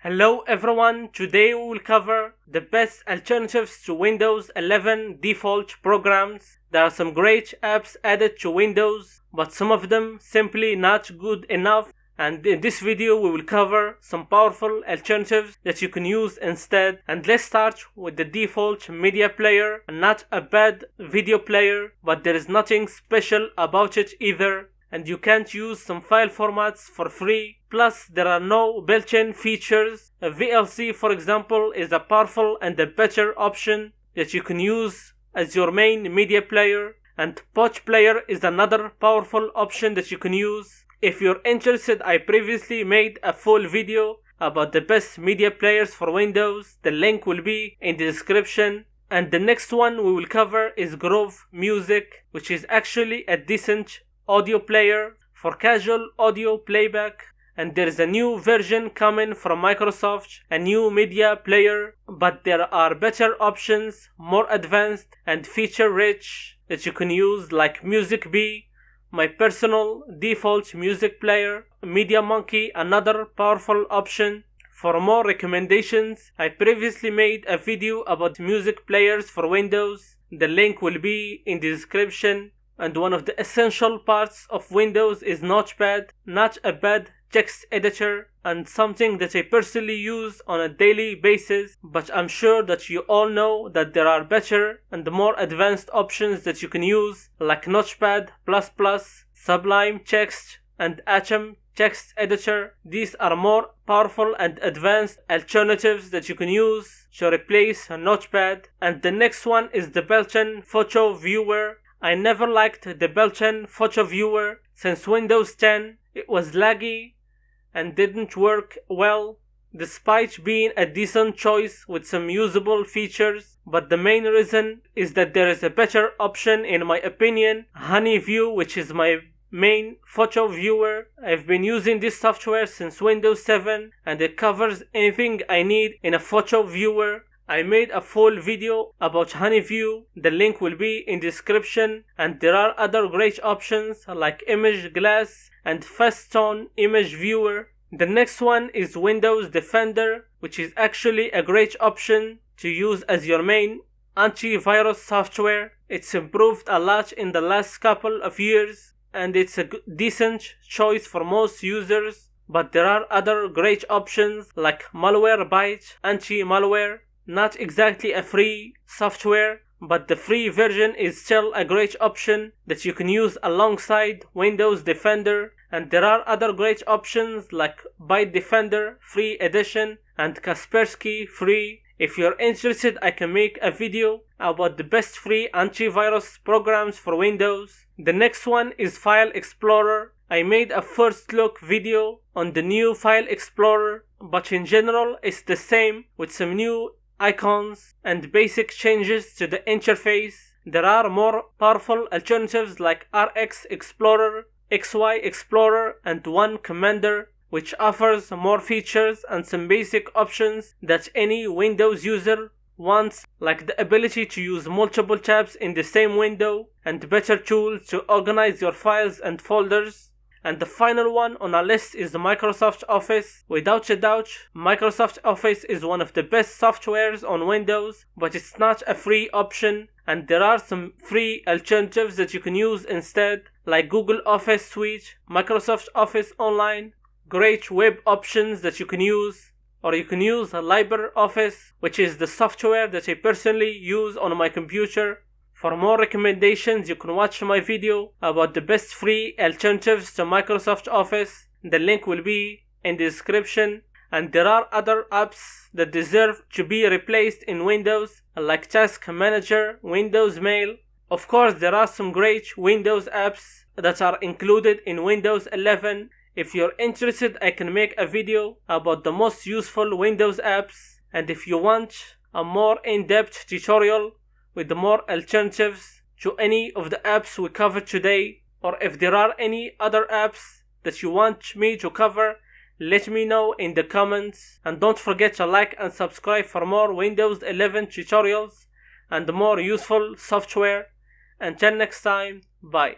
Hello everyone, today we will cover the best alternatives to Windows 11 default programs. There are some great apps added to Windows, but some of them simply not good enough, and in this video we will cover some powerful alternatives that you can use instead. And let's start with the default media player. Not a bad video player, but there is nothing special about it either. And you can't use some file formats for free. Plus, there are no built-in features. A VLC, for example, is a powerful and a better option that you can use as your main media player. And Pouch Player is another powerful option that you can use. If you're interested, I previously made a full video about the best media players for Windows. The link will be in the description. And the next one we will cover is Groove Music, which is actually a decent audio player for casual audio playback, and there is a new version coming from Microsoft, a new media player, but there are better options, more advanced and feature rich that you can use, like Music Bee, my personal default music player, Media Monkey, another powerful option. For more recommendations, I previously made a video about music players for Windows. The link will be in the description. And one of the essential parts of Windows is Notepad, not a bad text editor, and something that I personally use on a daily basis, but I'm sure that you all know that there are better and more advanced options that you can use, like Notepad++, Sublime Text, and Atom Text Editor. These are more powerful and advanced alternatives that you can use to replace Notepad. And the next one is the built-in photo viewer. I never liked the built-in photo viewer since Windows 10. It was laggy and didn't work well, despite being a decent choice with some usable features. But the main reason is that there is a better option in my opinion, Honeyview, which is my main photo viewer. I've been using this software since Windows 7 and it covers anything I need in a photo viewer. I made a full video about Honeyview, the link will be in the description, and there are other great options like Image Glass and Fast-Tone Image Viewer. The next one is Windows Defender, which is actually a great option to use as your main antivirus software. It's improved a lot in the last couple of years and it's a decent choice for most users, but there are other great options like Malwarebytes Anti-Malware. Not exactly a free software, but the free version is still a great option that you can use alongside Windows Defender. And there are other great options like Byte Defender Free Edition and Kaspersky Free. If you're interested, I can make a video about the best free antivirus programs for Windows. The next one is File Explorer. I made a first look video on the new File Explorer, but in general it's the same with some new icons and basic changes to the interface. There are more powerful alternatives like RX Explorer, XY Explorer, and One Commander, which offers more features and some basic options that any Windows user wants, like the ability to use multiple tabs in the same window and better tools to organize your files and folders. And the final one on our list is Microsoft Office. Without a doubt, Microsoft Office is one of the best softwares on Windows, but it's not a free option, and there are some free alternatives that you can use instead, like Google Office Suite, Microsoft Office Online, great web options that you can use, or you can use LibreOffice, which is the software that I personally use on my computer. For more recommendations, you can watch my video about the best free alternatives to Microsoft Office. The link will be in the description. And there are other apps that deserve to be replaced in Windows, like Task Manager, Windows Mail. Of course, there are some great Windows apps that are included in Windows 11. If you're interested, I can make a video about the most useful Windows apps. And if you want a more in-depth tutorial with more alternatives to any of the apps we covered today, or if there are any other apps that you want me to cover, let me know in the comments. And don't forget to like and subscribe for more Windows 11 tutorials and more useful software. Until next time, bye.